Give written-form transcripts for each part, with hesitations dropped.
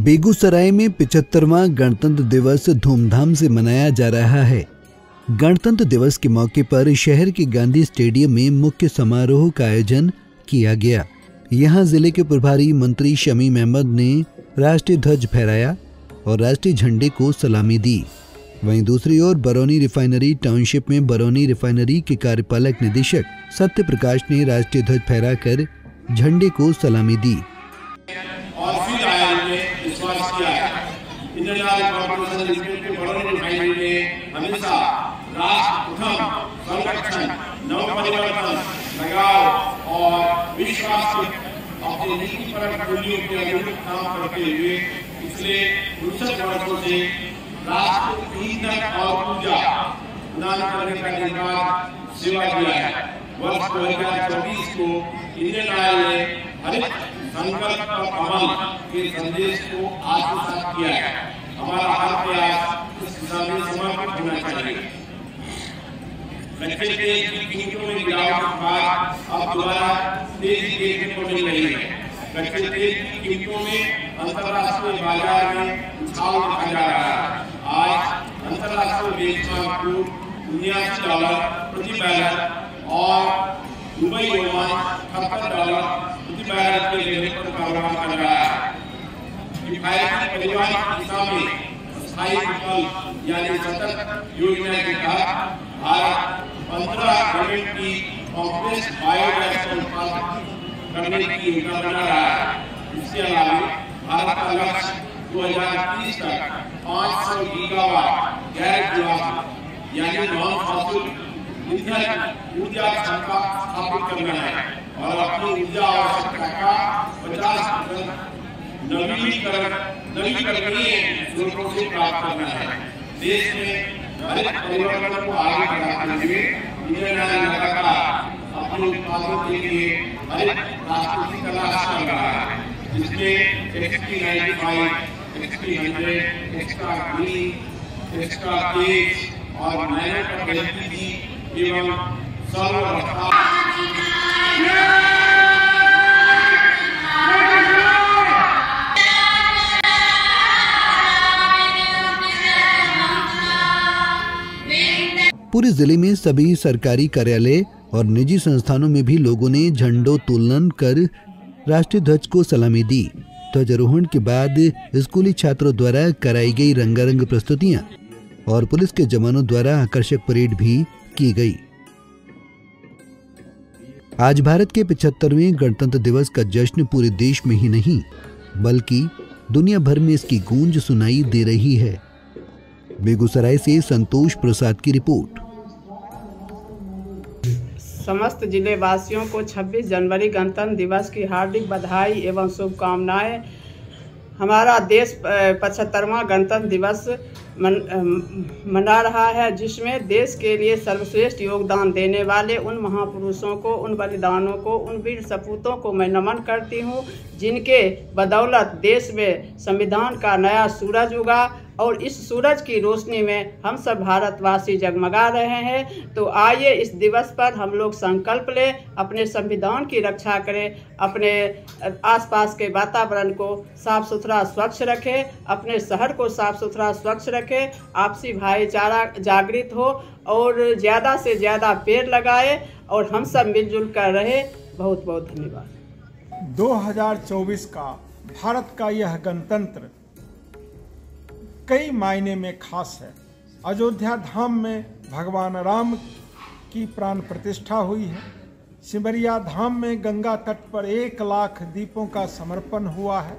बेगूसराय में 75वां गणतंत्र दिवस धूमधाम से मनाया जा रहा है। गणतंत्र दिवस के मौके पर शहर के गांधी स्टेडियम में मुख्य समारोह का आयोजन किया गया। यहां जिले के प्रभारी मंत्री शमीम अहमद ने राष्ट्रीय ध्वज फहराया और राष्ट्रीय झंडे को सलामी दी। वहीं दूसरी ओर बरौनी रिफाइनरी टाउनशिप में बरौनी रिफाइनरी के कार्यपालक निदेशक सत्य प्रकाश ने राष्ट्रीय ध्वज फहराकर झंडे को सलामी दी। और फिर आयोग ने विश्वास किया है। इंडियन ऑयल कॉर्पोरेशन लिमिटेड के बरौनी रिफाइनरी ने हमेशा राष्ट्र प्रथम, संरक्षण, नव परिवर्तन, लगाव और विश्वास के अपने नीतिपरक मूल्यों के अनुरूप काम करते हुए पिछले 59 वर्षों से राष्ट्र को ईंधन और ऊर्जा प्रदान करने का निर्बाध सेवा दिया है। वर्ष 2024 को इंडियन ऑयल ने हरित संकल्प और अमल के संदेश को आत्मसात किया है। हमारा हर प्रयास इस दिशा में समर्पित होना चाहिए। कच्चे तेल की कीमतों में गिरावट के बाद अब दोबारा तेजी देखने को मिल रही है। कच्चे तेल की कीमतों में अंतर्राष्ट्रीय बाजार में उछाल देखा जा रहा है। आज अंतर्राष्ट्रीय बेंचमार्क क्रूड $79 प्रति बैरल और दुबई ओमान $78 प्रति बैरल के लेवल पर कारोबार कर रहा है। किफायती परिवहन की दिशा में स्थायी विकल्प यानी सतत योजना के तहत भारत 15 गवर्नमेंट की कॉम्प्लेक्स बायोगैस का उत्पादन करने की योजना बना रहा है। इसके अलावा भारत का लक्ष्य 2030 तक 500 गीगावाट गैर जीवाश्म यानी नॉन फॉसिल ईंधन ऊर्जा क्षमता स्थापित करना है और अपनी ऊर्जा आवश्यकता का 50% नवीकरणीय स्रोतों से प्राप्त करना है। देश में हरित परिवर्तन को आगे बढ़ाते हुए इंडियन ऑयल लगातार अपने उत्पादों के लिए हरित रास्तों की तलाश कर रहा है, जिसमें XP95, XP100, extra green, extra तेज और नैनो टॉप LPG एवं सर्व रफ्तार पूरे जिले में सभी सरकारी कार्यालय और निजी संस्थानों में भी लोगों ने झंडोत्तोलन कर राष्ट्रीय ध्वज को सलामी दी। ध्वजारोहण के बाद स्कूली छात्रों द्वारा कराई गई रंगारंग प्रस्तुतियां और पुलिस के जवानों द्वारा आकर्षक परेड भी की गई। आज भारत के 75वें गणतंत्र दिवस का जश्न पूरे देश में ही नहीं बल्कि दुनिया भर में इसकी गूंज सुनाई दे रही है। बेगूसराय से संतोष प्रसाद की रिपोर्ट। समस्त जिले वासियों को 26 जनवरी गणतंत्र दिवस की हार्दिक बधाई एवं शुभकामनाएं। हमारा देश 75वां गणतंत्र दिवस मना रहा है, जिसमें देश के लिए सर्वश्रेष्ठ योगदान देने वाले उन महापुरुषों को, उन बलिदानों को, उन वीर सपूतों को मैं नमन करती हूँ, जिनके बदौलत देश में संविधान का नया सूरज उगा और इस सूरज की रोशनी में हम सब भारतवासी जगमगा रहे हैं। तो आइए इस दिवस पर हम लोग संकल्प लें, अपने संविधान की रक्षा करें, अपने आसपास के वातावरण को साफ सुथरा स्वच्छ रखें, अपने शहर को साफ सुथरा स्वच्छ रखें, आपसी भाईचारा जागृत हो और ज़्यादा से ज़्यादा पेड़ लगाए और हम सब मिलजुल कर रहे। बहुत बहुत धन्यवाद। 2024 का भारत का यह गणतंत्र कई मायने में खास है। अयोध्या धाम में भगवान राम की प्राण प्रतिष्ठा हुई है। सिमरिया धाम में गंगा तट पर 1 लाख दीपों का समर्पण हुआ है।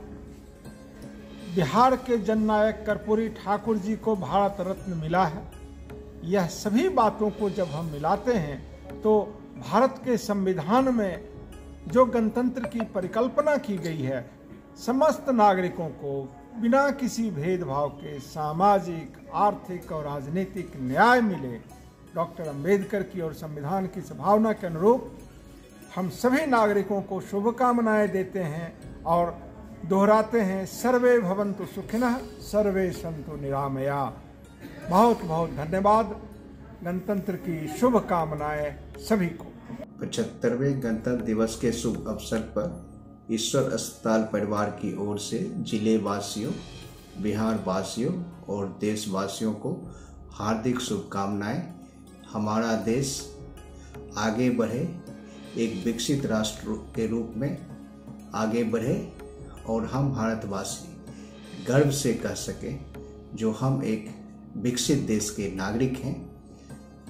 बिहार के जननायक कर्पूरी ठाकुर जी को भारत रत्न मिला है। यह सभी बातों को जब हम मिलाते हैं तो भारत के संविधान में जो गणतंत्र की परिकल्पना की गई है, समस्त नागरिकों को बिना किसी भेदभाव के सामाजिक, आर्थिक और राजनीतिक न्याय मिले, डॉक्टर अंबेडकर की और संविधान की भावना के अनुरूप हम सभी नागरिकों को शुभकामनाएं देते हैं और दोहराते हैं, सर्वे भवन्तु सुखिनः, सर्वे सन्तु निरामया। बहुत बहुत धन्यवाद। गणतंत्र की शुभकामनाएं सभी को। 75वें गणतंत्र दिवस के शुभ अवसर पर ईश्वर अस्पताल परिवार की ओर से जिले वासियों, बिहार वासियों और देशवासियों को हार्दिक शुभकामनाएं। हमारा देश आगे बढ़े, एक विकसित राष्ट्र के रूप में आगे बढ़े और हम भारतवासी गर्व से कह सकें जो हम एक विकसित देश के नागरिक हैं।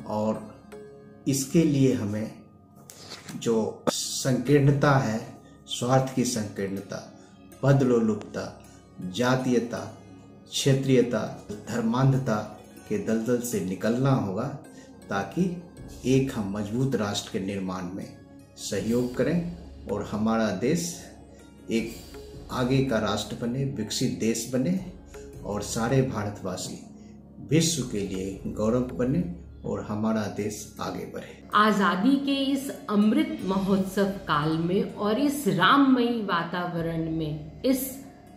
और इसके लिए हमें जो संकीर्णता है, स्वार्थ की संकीर्णता, पदलोलुपता, जातीयता, क्षेत्रीयता, धर्मांधता के दलदल से निकलना होगा ताकि एक हम मजबूत राष्ट्र के निर्माण में सहयोग करें और हमारा देश एक आगे का राष्ट्र बने, विकसित देश बने और सारे भारतवासी विश्व के लिए गौरव बने और हमारा देश आगे बढ़े। आजादी के इस अमृत महोत्सव काल में और इस राममयी वातावरण में, इस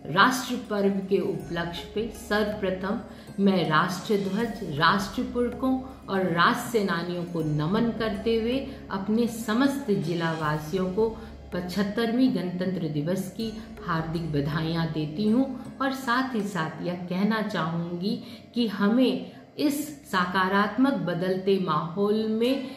राष्ट्र पर्व के उपलक्ष्य पे सर्वप्रथम मैं राष्ट्र ध्वज, राष्ट्र पुरखों और राष्ट्र सेनानियों को नमन करते हुए अपने समस्त जिला वासियों को 75वीं गणतंत्र दिवस की हार्दिक बधाइयाँ देती हूँ। और साथ ही साथ यह कहना चाहूँगी कि हमें इस सकारात्मक बदलते माहौल में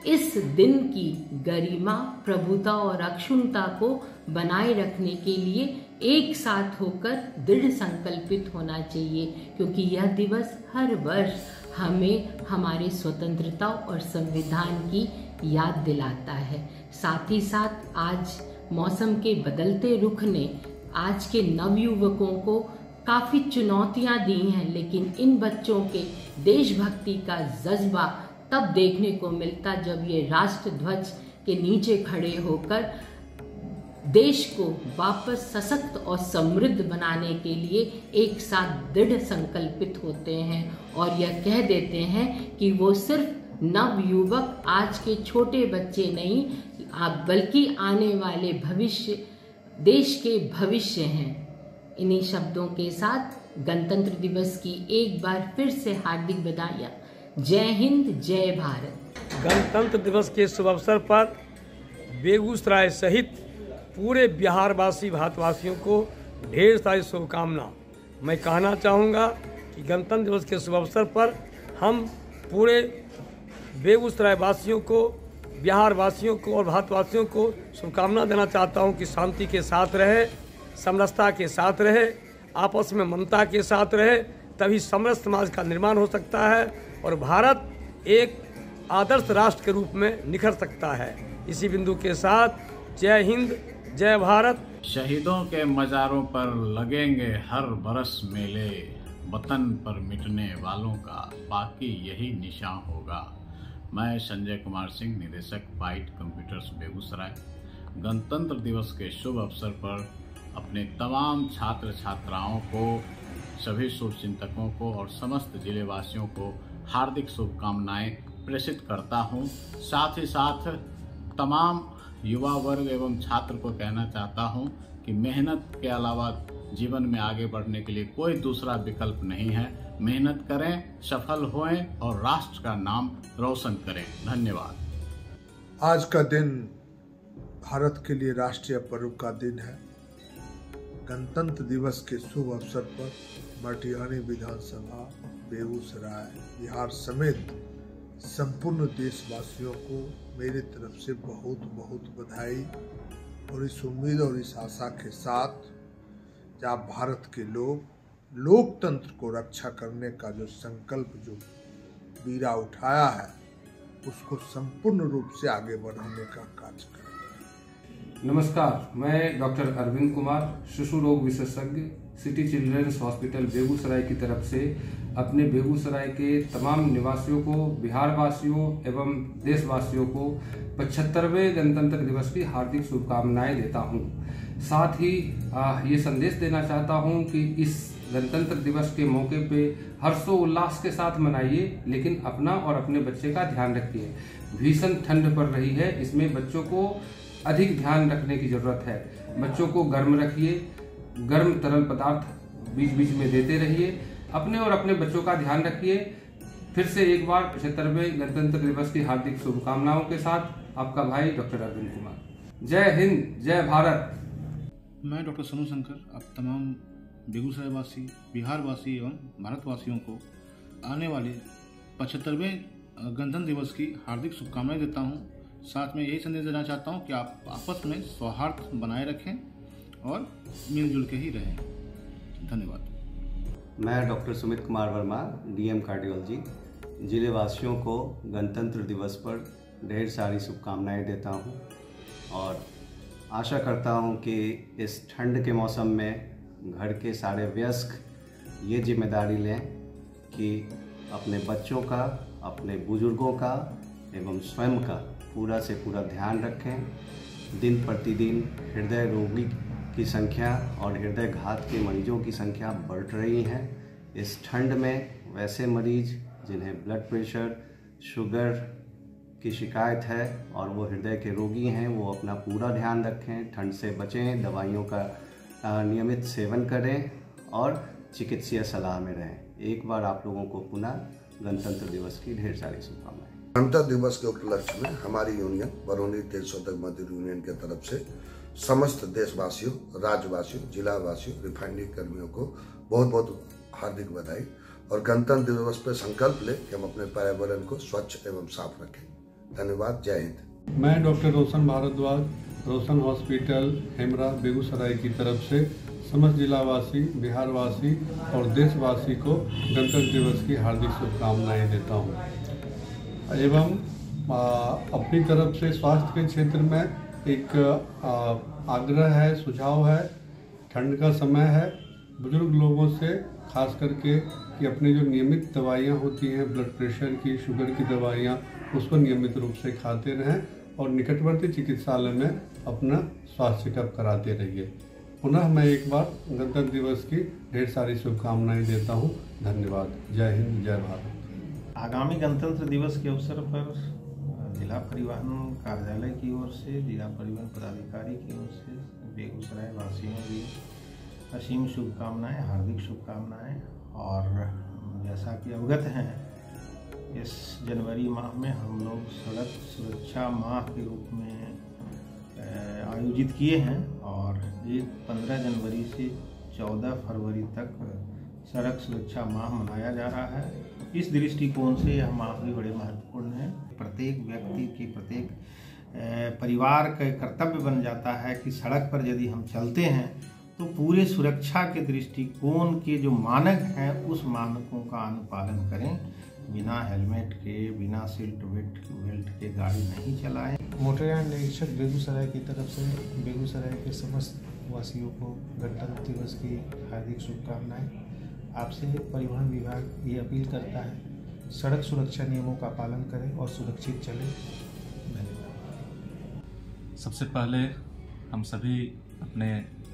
इस दिन की गरिमा, प्रभुता और अक्षुण्णता को बनाए रखने के लिए एक साथ होकर दृढ़ संकल्पित होना चाहिए, क्योंकि यह दिवस हर वर्ष हमें हमारे स्वतंत्रता और संविधान की याद दिलाता है। साथ ही साथ आज मौसम के बदलते रुख ने आज के नवयुवकों को काफ़ी चुनौतियां दी हैं, लेकिन इन बच्चों के देशभक्ति का जज्बा तब देखने को मिलता जब ये राष्ट्र ध्वज के नीचे खड़े होकर देश को वापस सशक्त और समृद्ध बनाने के लिए एक साथ दृढ़ संकल्पित होते हैं और यह कह देते हैं कि वो सिर्फ नवयुवक, आज के छोटे बच्चे नहीं, बल्कि आने वाले भविष्य, देश के भविष्य हैं। इन्हीं शब्दों के साथ गणतंत्र दिवस की एक बार फिर से हार्दिक बधाइयाँ। जय हिंद, जय भारत। गणतंत्र दिवस के शुभ अवसर पर बेगूसराय सहित पूरे बिहारवासी भारतवासियों को ढेर सारी शुभकामना। मैं कहना चाहूँगा कि गणतंत्र दिवस के शुभ अवसर पर हम पूरे बेगूसराय वासियों को, बिहार वासियों को और भारतवासियों को शुभकामना देना चाहता हूँ कि शांति के साथ रहे, समरसता के साथ रहे, आपस में ममता के साथ रहे, तभी समरस समाज का निर्माण हो सकता है और भारत एक आदर्श राष्ट्र के रूप में निखर सकता है। इसी बिंदु के साथ जय हिंद, जय भारत। शहीदों के मज़ारों पर लगेंगे हर बरस मेले, वतन पर मिटने वालों का बाकी यही निशान होगा। मैं संजय कुमार सिंह, निदेशक बाइट कंप्यूटर्स बेगूसराय, गणतंत्र दिवस के शुभ अवसर पर अपने तमाम छात्र छात्राओं को, सभी शुभचिंतकों को और समस्त जिलेवासियों को हार्दिक शुभकामनाएं प्रेषित करता हूं। साथ ही साथ तमाम युवा वर्ग एवं छात्र को कहना चाहता हूं कि मेहनत के अलावा जीवन में आगे बढ़ने के लिए कोई दूसरा विकल्प नहीं है। मेहनत करें, सफल होएं और राष्ट्र का नाम रोशन करें। धन्यवाद। आज का दिन भारत के लिए राष्ट्रीय पर्व का दिन है। गणतंत्र दिवस के शुभ अवसर पर मटिहानी विधानसभा, बेगूसराय, बिहार समेत संपूर्ण देशवासियों को मेरी तरफ से बहुत बहुत बधाई और इस उम्मीद और इस आशा के साथ कि आप भारत के लोग लोकतंत्र को रक्षा करने का जो संकल्प, जो बीड़ा उठाया है, उसको संपूर्ण रूप से आगे बढ़ाने का कार्य करें। नमस्कार, मैं डॉक्टर अरविंद कुमार, शिशु रोग विशेषज्ञ, सिटी चिल्ड्रंस हॉस्पिटल बेगूसराय की तरफ से अपने बेगूसराय के तमाम निवासियों को, बिहारवासियों एवं देशवासियों को 75वें गणतंत्र दिवस की हार्दिक शुभकामनाएं देता हूं। साथ ही ये संदेश देना चाहता हूं कि इस गणतंत्र दिवस के मौके पे हर्षोल्लास के साथ मनाइए, लेकिन अपना और अपने बच्चे का ध्यान रखिए। भीषण ठंड पड़ रही है, इसमें बच्चों को अधिक ध्यान रखने की जरूरत है। बच्चों को गर्म रखिए, गर्म तरल पदार्थ बीच बीच में देते रहिए। अपने और अपने बच्चों का ध्यान रखिए। फिर से एक बार 75वें गणतंत्र दिवस की हार्दिक शुभकामनाओं के साथ आपका भाई डॉक्टर अरविंद कुमार। जय हिंद, जय भारत। मैं डॉक्टर सोनू शंकर अब तमाम बेगूसराय वासी, बिहार वासी एवं भारतवासियों को आने वाले 75वें गणतंत्र दिवस की हार्दिक शुभकामनाएं देता हूं। साथ में यही संदेश देना चाहता हूं कि आप आपस में सौहार्द बनाए रखें और मिलजुल के ही रहें। धन्यवाद। मैं doctor Sumit Kumar Verma, DM cardiology, जिले वासियों को गणतंत्र दिवस पर ढेर सारी शुभकामनाएं देता हूं और आशा करता हूं कि इस ठंड के मौसम में घर के सारे वयस्क ये जिम्मेदारी लें कि अपने बच्चों का, अपने बुजुर्गों का एवं स्वयं का पूरा से पूरा ध्यान रखें। दिन प्रतिदिन हृदय रोगी की संख्या और हृदय घात के मरीजों की संख्या बढ़ रही है। इस ठंड में वैसे मरीज जिन्हें ब्लड प्रेशर, शुगर की शिकायत है और वो हृदय के रोगी हैं, वो अपना पूरा ध्यान रखें, ठंड से बचें, दवाइयों का नियमित सेवन करें और चिकित्सीय सलाह में रहें। एक बार आप लोगों को पुनः गणतंत्र दिवस की ढेर सारी शुभकामनाएं। गणतंत्र दिवस के उपलक्ष्य में हमारी यूनियन बरौनी तेल शोधक मजदूर यूनियन की तरफ से समस्त देशवासियों, राज्यवासियों, जिलावासियों, रिफाइनरी कर्मियों को बहुत बहुत हार्दिक बधाई और गणतंत्र दिवस पर संकल्प ले कि हम अपने पर्यावरण को स्वच्छ एवं साफ रखें। धन्यवाद। जय हिंद। मैं डॉक्टर रोशन भारद्वाज, रोशन हॉस्पिटल हेमरा बेगूसराय की तरफ से समस्त जिलावासी, बिहारवासी और देशवासी को गणतंत्र दिवस की हार्दिक शुभकामनाएं देता हूं। एवं अपनी तरफ से स्वास्थ्य के क्षेत्र में एक आग्रह है, सुझाव है। ठंड का समय है, बुजुर्ग लोगों से खास करके कि अपनी जो नियमित दवाइयाँ होती हैं, ब्लड प्रेशर की, शुगर की दवाइयाँ, उसको नियमित रूप से खाते रहें और निकटवर्ती चिकित्सालय में अपना स्वास्थ्य चेकअप कराते रहिए। पुनः मैं एक बार गणतंत्र दिवस की ढेर सारी शुभकामनाएं देता हूं। धन्यवाद। जय हिंद, जय भारत। आगामी गणतंत्र दिवस के अवसर पर जिला परिवहन कार्यालय की ओर से, जिला परिवहन पदाधिकारी की ओर से बेगूसराय वासियों की असीम शुभकामनाएं, हार्दिक शुभकामनाएं। और जैसा कि अवगत हैं, इस जनवरी माह में हम लोग सड़क सुरक्षा माह के रूप में आयोजित किए हैं और 15 जनवरी से 14 फरवरी तक सड़क सुरक्षा माह मनाया जा रहा है। इस दृष्टिकोण से यह माह भी बड़े महत्वपूर्ण है। प्रत्येक व्यक्ति की, प्रत्येक परिवार का कर्तव्य बन जाता है कि सड़क पर यदि हम चलते हैं तो पूरे सुरक्षा के दृष्टिकोण के जो मानक हैं उस मानकों का अनुपालन करें। बिना हेलमेट के, बिना सीट बेल्ट के गाड़ी नहीं चलाएं। मोटरयान निरीक्षक बेगूसराय की तरफ से बेगूसराय के समस्त वासियों को गणतंत्र दिवस की हार्दिक शुभकामनाएं। आपसे परिवहन विभाग ये अपील करता है, सड़क सुरक्षा नियमों का पालन करें और सुरक्षित चलें। धन्यवाद। सबसे पहले हम सभी अपने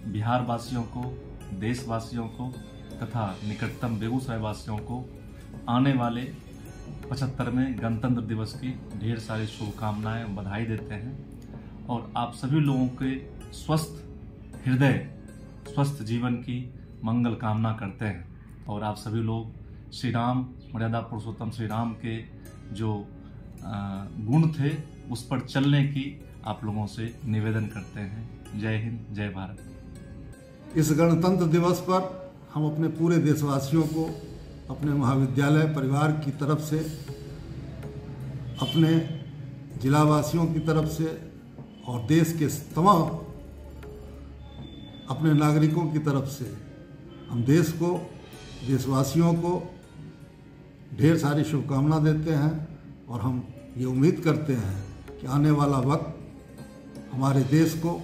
बिहार वासियों को, देशवासियों को तथा निकटतम बेगूसराय वासियों को आने वाले 75वें गणतंत्र दिवस की ढेर सारी शुभकामनाएं, बधाई देते हैं और आप सभी लोगों के स्वस्थ हृदय, स्वस्थ जीवन की मंगल कामना करते हैं। और आप सभी लोग श्री राम, मर्यादा पुरुषोत्तम श्री राम के जो गुण थे उस पर चलने की आप लोगों से निवेदन करते हैं। जय हिंद, जय भारत। इस गणतंत्र दिवस पर हम अपने पूरे देशवासियों को अपने महाविद्यालय परिवार की तरफ से, अपने जिलावासियों की तरफ से और देश के तमाम अपने नागरिकों की तरफ से हम देश को, देशवासियों को ढेर सारी शुभकामना देते हैं और हम ये उम्मीद करते हैं कि आने वाला वक्त हमारे देश को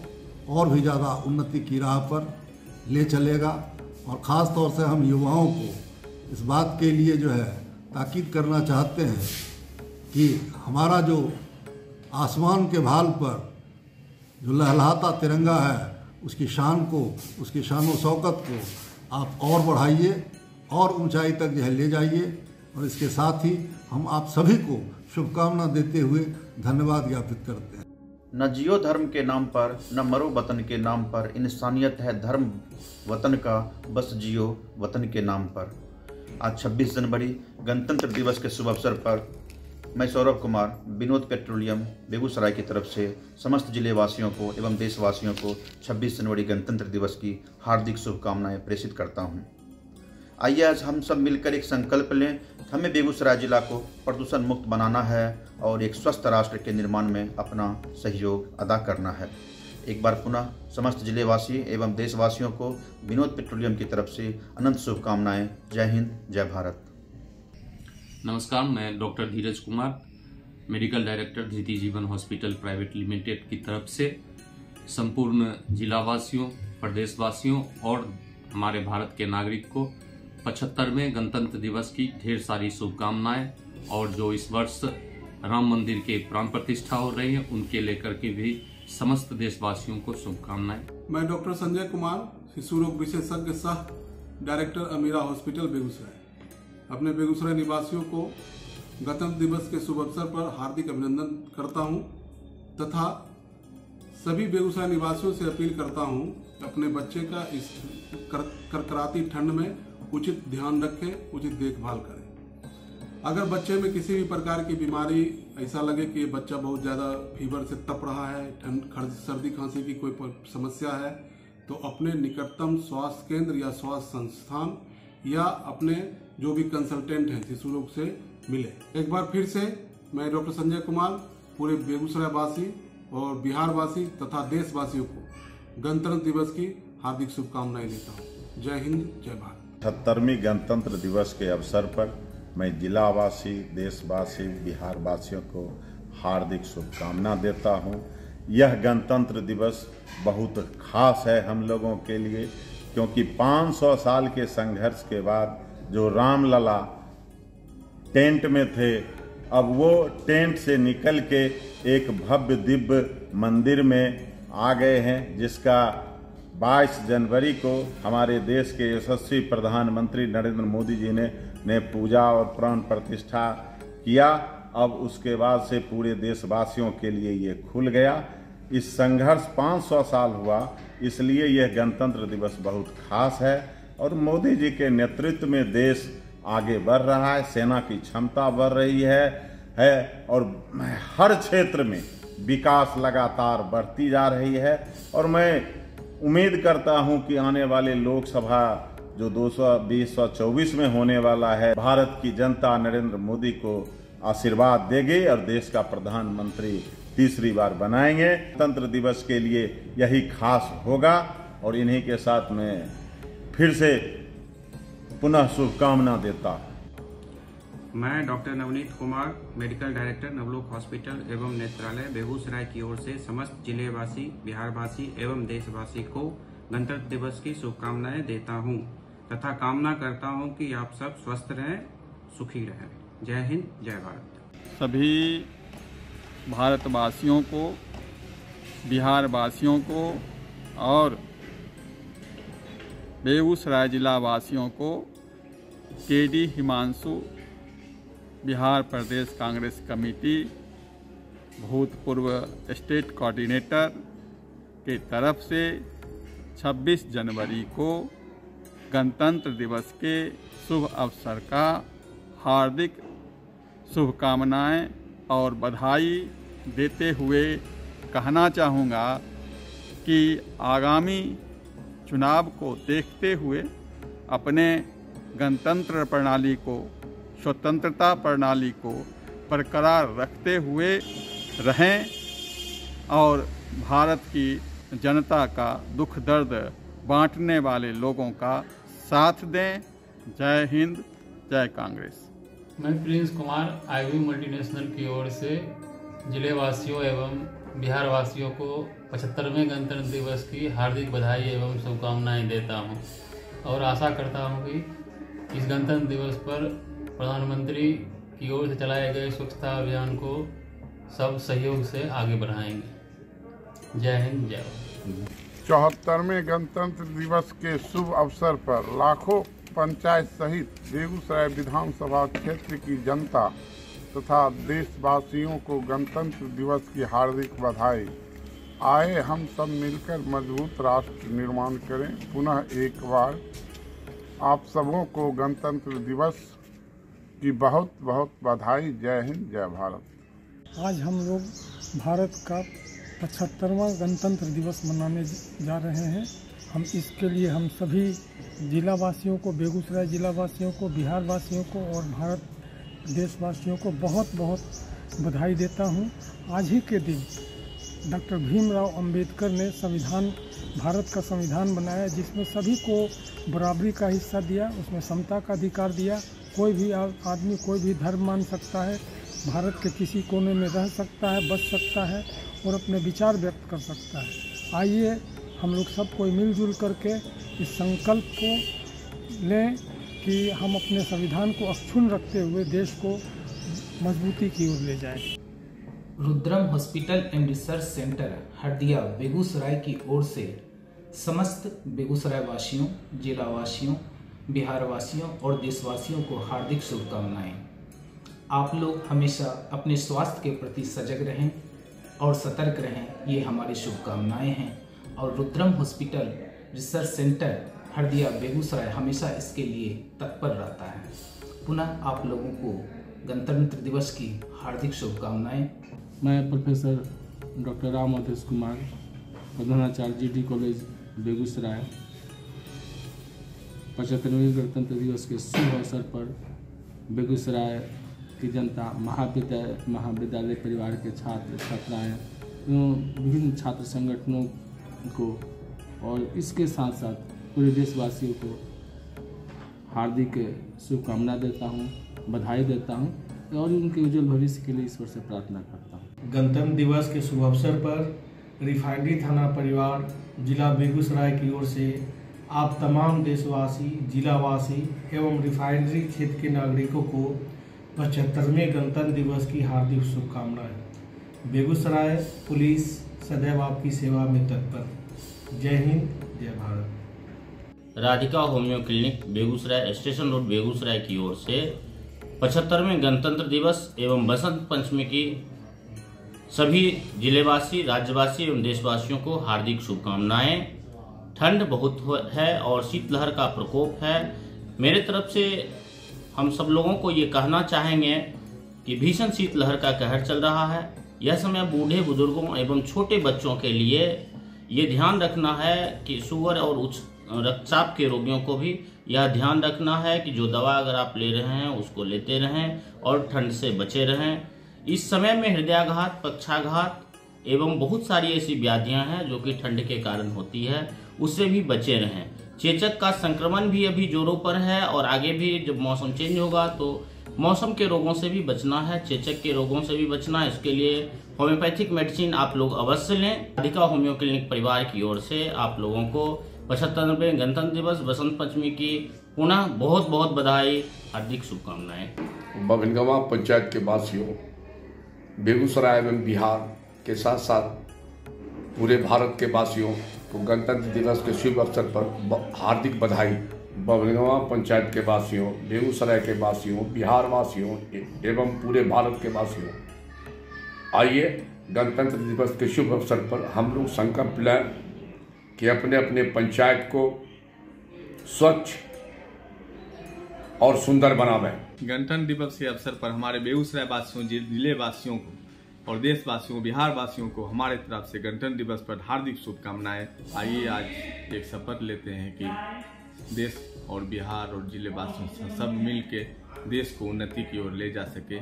और भी ज़्यादा उन्नति की राह पर ले चलेगा। और ख़ास तौर से हम युवाओं को इस बात के लिए जो है ताकीद करना चाहते हैं कि हमारा जो आसमान के भाल पर जो लहलहाता तिरंगा है उसकी शान को, उसकी शान व शौकत को आप और बढ़ाइए और ऊंचाई तक जो है ले जाइए। और इसके साथ ही हम आप सभी को शुभकामना देते हुए धन्यवाद ज्ञापित करते हैं। न जियो धर्म के नाम पर, न मरो वतन के नाम पर, इंसानियत है धर्म वतन का, बस जियो वतन के नाम पर। आज 26 जनवरी गणतंत्र दिवस के शुभ अवसर पर मैं सौरभ कुमार विनोद पेट्रोलियम बेगूसराय की तरफ से समस्त जिले वासियों को एवं देशवासियों को 26 जनवरी गणतंत्र दिवस की हार्दिक शुभकामनाएं प्रेषित करता हूं। आइए आज हम सब मिलकर एक संकल्प लें। हमें बेगूसराय जिला को प्रदूषण मुक्त बनाना है और एक स्वस्थ राष्ट्र के निर्माण में अपना सहयोग अदा करना है। एक बार पुनः समस्त जिलेवासी एवं देशवासियों को विनोद पेट्रोलियम की तरफ से अनंत शुभकामनाएं। जय हिंद, जय भारत। नमस्कार, मैं डॉक्टर धीरज कुमार, मेडिकल डायरेक्टर धृति जीवन हॉस्पिटल प्राइवेट लिमिटेड की तरफ से संपूर्ण जिलावासियों, प्रदेशवासियों और हमारे भारत के नागरिक को 75वें गणतंत्र दिवस की ढेर सारी शुभकामनाएं। और जो इस वर्ष राम मंदिर के प्राण प्रतिष्ठा हो रही है उनके लेकर के भी समस्त देशवासियों को शुभकामनाएं। मैं डॉक्टर संजय कुमार, शिशु रोग विशेषज्ञ सह डायरेक्टर अमीरा हॉस्पिटल बेगूसराय, अपने बेगूसराय निवासियों को गणतंत्र दिवस के शुभ अवसर पर हार्दिक अभिनंदन करता हूं तथा सभी बेगूसराय निवासियों से अपील करता हूं कि अपने बच्चे का इस करकराती ठंड में उचित ध्यान रखें, उचित देखभाल करें। अगर बच्चे में किसी भी प्रकार की बीमारी ऐसा लगे कि ये बच्चा बहुत ज़्यादा फीवर से तप रहा है, ठंड सर्दी खांसी की कोई समस्या है, तो अपने निकटतम स्वास्थ्य केंद्र या स्वास्थ्य संस्थान या अपने जो भी कंसल्टेंट हैं शिशु रोग से मिले। एक बार फिर से मैं डॉक्टर संजय कुमार पूरे बेगूसराय वासी और बिहार वासी तथा देशवासियों को गणतंत्र दिवस की हार्दिक शुभकामनाएं देता हूँ। जय हिंद, जय भारत। 78वीं गणतंत्र दिवस के अवसर पर मैं जिलावासी, देशवासी, बिहार वासियों को हार्दिक शुभकामना देता हूँ। यह गणतंत्र दिवस बहुत खास है हम लोगों के लिए, क्योंकि 500 साल के संघर्ष के बाद जो रामलला टेंट में थे, अब वो टेंट से निकल के एक भव्य दिव्य मंदिर में आ गए हैं, जिसका 22 जनवरी को हमारे देश के यशस्वी प्रधानमंत्री नरेंद्र मोदी जी ने पूजा और प्राण प्रतिष्ठा किया। अब उसके बाद से पूरे देशवासियों के लिए ये खुल गया। इस संघर्ष 500 साल हुआ, इसलिए यह गणतंत्र दिवस बहुत खास है और मोदी जी के नेतृत्व में देश आगे बढ़ रहा है, सेना की क्षमता बढ़ रही है और हर क्षेत्र में विकास लगातार बढ़ती जा रही है। और मैं उम्मीद करता हूं कि आने वाले लोकसभा जो 2024 में होने वाला है, भारत की जनता नरेंद्र मोदी को आशीर्वाद देगी और देश का प्रधानमंत्री तीसरी बार बनाएंगे। गणतंत्र दिवस के लिए यही खास होगा और इन्हीं के साथ मैं फिर से पुनः शुभकामना देता हूँ। मैं doctor Navneet Kumar, medical director Navlok hospital एवं नेत्रालय बेगूसराय की ओर से समस्त जिलेवासी, बिहारवासी एवं देशवासी को गणतंत्र दिवस की शुभकामनाएं देता हूं तथा कामना करता हूं कि आप सब स्वस्थ रहें, सुखी रहें। जय हिंद, जय भारत। सभी भारतवासियों को, बिहारवासियों को और बेगूसराय जिला वासियों को केडी हिमांशु, बिहार प्रदेश कांग्रेस कमेटी भूतपूर्व स्टेट कोऑर्डिनेटर के तरफ से 26 जनवरी को गणतंत्र दिवस के शुभ अवसर का हार्दिक शुभकामनाएं और बधाई देते हुए कहना चाहूँगा कि आगामी चुनाव को देखते हुए अपने गणतंत्र प्रणाली को, स्वतंत्रता प्रणाली को बरकरार रखते हुए रहें और भारत की जनता का दुख दर्द बांटने वाले लोगों का साथ दें। जय हिंद, जय कांग्रेस। मैं प्रिंस कुमार आईवी मल्टीनेशनल की ओर से जिले वासियों एवं बिहार वासियों को 75वें गणतंत्र दिवस की हार्दिक बधाई एवं शुभकामनाएं देता हूं और आशा करता हूं कि इस गणतंत्र दिवस पर प्रधानमंत्री की ओर से चलाए गए स्वच्छता अभियान को सब सहयोग से आगे बढ़ाएंगे। जय हिंद, जय भारत। 74वें गणतंत्र दिवस के शुभ अवसर पर लाखों पंचायत सहित बेगूसराय विधानसभा क्षेत्र की जनता तथा देशवासियों को गणतंत्र दिवस की हार्दिक बधाई। आए हम सब मिलकर मजबूत राष्ट्र निर्माण करें। पुनः एक बार आप सबों को गणतंत्र दिवस की बहुत बहुत बधाई। जय हिंद, जय भारत। आज हम लोग भारत का 75वां गणतंत्र दिवस मनाने जा रहे हैं। हम इसके लिए हम सभी जिला वासियों को, बेगूसराय जिला वासियों को, बिहार वासियों को और भारत देशवासियों को बहुत बहुत बधाई देता हूं। आज ही के दिन डॉक्टर भीमराव अंबेडकर ने भारत का संविधान बनाया, जिसमें सभी को बराबरी का हिस्सा दिया, उसमें समता का अधिकार दिया। कोई भी आदमी कोई भी धर्म मान सकता है, भारत के किसी कोने में रह सकता है, बच सकता है और अपने विचार व्यक्त कर सकता है। आइए हम लोग सब कोई मिलजुल करके इस संकल्प को लें कि हम अपने संविधान को अक्षुण्ण रखते हुए देश को मजबूती की ओर ले जाएं। Rudram hospital and research centre Hardiya Begusarai की ओर से समस्त बेगूसराय वासियों, जिला वासियों, बिहार वासियों और देशवासियों को हार्दिक शुभकामनाएं। आप लोग हमेशा अपने स्वास्थ्य के प्रति सजग रहें और सतर्क रहें, ये हमारी शुभकामनाएं हैं। और Rudram hospital research centre Hardiya Begusarai हमेशा इसके लिए तत्पर रहता है। पुनः आप लोगों को गणतंत्र दिवस की हार्दिक शुभकामनाएं। मैं प्रोफेसर डॉक्टर राम अवधेश कुमार, प्रधानाचार्य GD कॉलेज बेगूसराय, 75वें गणतंत्र दिवस के शुभ अवसर पर बेगूसराय की जनता, महाविद्यालय परिवार के छात्र छात्राएँ एवं विभिन्न छात्र संगठनों को और इसके साथ साथ पूरे देशवासियों को हार्दिक शुभकामना देता हूँ, बधाई देता हूँ और उनके उज्जवल भविष्य के लिए ईश्वर से प्रार्थना करता हूँ। गणतंत्र दिवस के शुभ अवसर पर रिफाइनरी थाना परिवार जिला बेगूसराय की ओर से आप तमाम देशवासी, जिलावासी एवं रिफाइनरी क्षेत्र के नागरिकों को 75वें गणतंत्र दिवस की हार्दिक शुभकामनाएं। बेगूसराय पुलिस सदैव आपकी सेवा में तत्पर। जय हिंद, जय Bharat. Radhika homeo clinic Begusarai station road Begusarai की ओर से 75वें गणतंत्र दिवस एवं बसंत पंचमी की सभी जिलेवासी, राज्यवासी एवं देशवासियों को हार्दिक शुभकामनाएं। ठंड बहुत है और शीतलहर का प्रकोप है। मेरे तरफ से हम सब लोगों को ये कहना चाहेंगे कि भीषण शीतलहर का कहर चल रहा है। यह समय बूढ़े बुजुर्गों एवं छोटे बच्चों के लिए ये ध्यान रखना है कि शुगर और उच्च रक्तचाप के रोगियों को भी यह ध्यान रखना है कि जो दवा अगर आप ले रहे हैं उसको लेते रहें और ठंड से बचे रहें। इस समय में हृदयाघात, पक्षाघात एवं बहुत सारी ऐसी व्याधियां हैं जो कि ठंड के कारण होती है, उससे भी बचे रहें। चेचक का संक्रमण भी अभी जोरों पर है और आगे भी जब मौसम चेंज होगा तो मौसम के रोगों से भी बचना है, चेचक के रोगों से भी बचना है। इसके लिए होम्योपैथिक मेडिसिन आप लोग अवश्य लें। राधिका होम्यो क्लिनिक परिवार की ओर से आप लोगों को 75वें गणतंत्र दिवस बसंत पंचमी की पुनः बहुत बहुत बधाई, हार्दिक शुभकामनाएं। बभनगवा पंचायत के वासियों, बेगूसराय एवं बिहार के साथ साथ पूरे भारत के वासियों को गणतंत्र दिवस के शुभ अवसर पर हार्दिक बधाई। बभनगवा पंचायत के वासियों, बेगूसराय के वासियों, बिहार वासियों एवं पूरे भारत के वासियों, आइए गणतंत्र दिवस के शुभ अवसर पर हम लोग संकल्प लें कि अपने अपने पंचायत को स्वच्छ और सुंदर बनावें। गणतंत्र दिवस के अवसर पर हमारे बेगूसराय वासियों, जिले वासियों को और देशवासियों, बिहार वासियों को हमारे तरफ से गणतंत्र दिवस पर हार्दिक शुभकामनाएं। आइए आज एक शपथ लेते हैं कि देश और बिहार और जिले वासियों सब मिल के देश को उन्नति की ओर ले जा सके।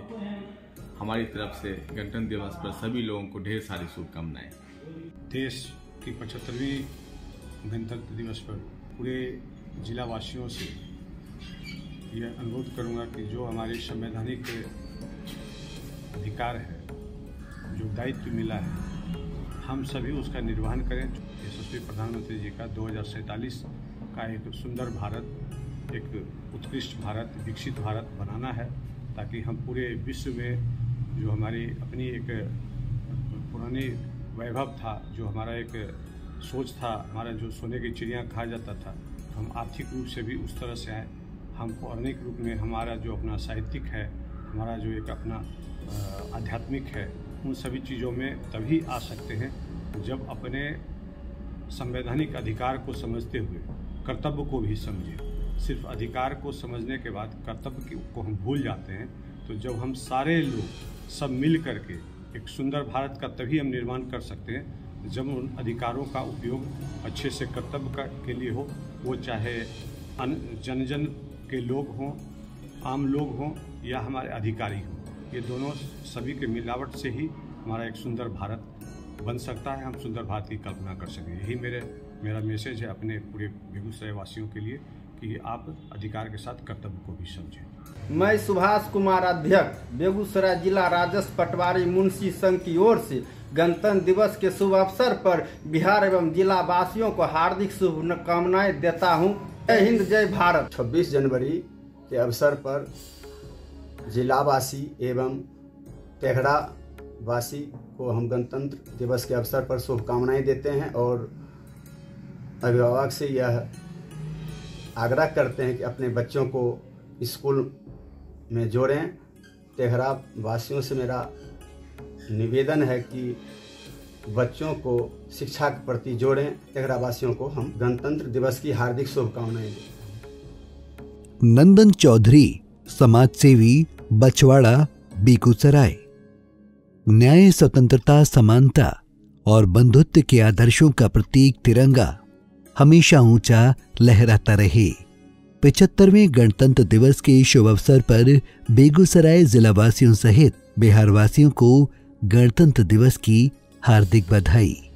हमारी तरफ से गणतंत्र दिवस पर सभी लोगों को ढेर सारी शुभकामनाएं। देश की 75वीं गणतंत्र दिवस पर पूरे जिला वासियों से यह अनुरोध करूंगा कि जो हमारे संवैधानिक अधिकार है, जो दायित्व मिला है, हम सभी उसका निर्वहन करें। यशस्वी प्रधानमंत्री जी का 2047 का एक सुंदर भारत, एक उत्कृष्ट भारत, विकसित भारत बनाना है, ताकि हम पूरे विश्व में जो हमारी अपनी एक पुरानी वैभव था, जो हमारा एक सोच था, हमारा जो सोने की चिड़िया खा जाता था, हम आर्थिक रूप से भी उस तरह से आए। हम पौराणिक रूप में हमारा जो अपना साहित्यिक है, हमारा जो एक अपना आध्यात्मिक है, उन सभी चीज़ों में तभी आ सकते हैं जब अपने संवैधानिक अधिकार को समझते हुए कर्तव्य को भी समझें। सिर्फ अधिकार को समझने के बाद कर्तव्य को हम भूल जाते हैं। तो जब हम सारे लोग सब मिल करके एक सुंदर भारत का तभी हम निर्माण कर सकते हैं जब उन अधिकारों का उपयोग अच्छे से कर्तव्य के लिए हो, वो चाहे जन जन के लोग हों, आम लोग हों या हमारे अधिकारी हों। ये दोनों सभी के मिलावट से ही हमारा एक सुंदर भारत बन सकता है, हम सुंदर भारत की कल्पना कर सकें। यही मेरा मैसेज है अपने पूरे बेगूसराय वासियों के लिए कि आप अधिकार के साथ कर्तव्य को भी समझें। मैं सुभाष कुमार, अध्यक्ष बेगूसराय जिला राजस्व पटवारी मुंशी संघ की ओर से गणतंत्र दिवस के शुभ अवसर पर बिहार एवं जिला वासियों को हार्दिक शुभकामनाएं देता हूं। जय हिंद, जय भारत। 26 जनवरी के अवसर पर जिलावासी एवं तेघड़ा वासी को हम गणतंत्र दिवस के अवसर पर शुभकामनाएं देते हैं और अभिभावक से यह आग्रह करते हैं कि अपने बच्चों को स्कूल में जोड़ें। तेघड़ा वासियों से मेरा निवेदन है कि बच्चों को शिक्षा के प्रति जोड़ें। तेघड़ा वासियों को हम गणतंत्र दिवस की हार्दिक शुभकामनाएं देते हैं। नंदन चौधरी, समाज सेवी, बछवाड़ा, बेगूसराय। न्याय, स्वतंत्रता, समानता और बंधुत्व के आदर्शों का प्रतीक तिरंगा हमेशा ऊंचा लहराता रहे। 75वें गणतंत्र दिवस के शुभ अवसर पर बेगूसराय जिला वासियों सहित बिहार वासियों को गणतंत्र दिवस की हार्दिक बधाई।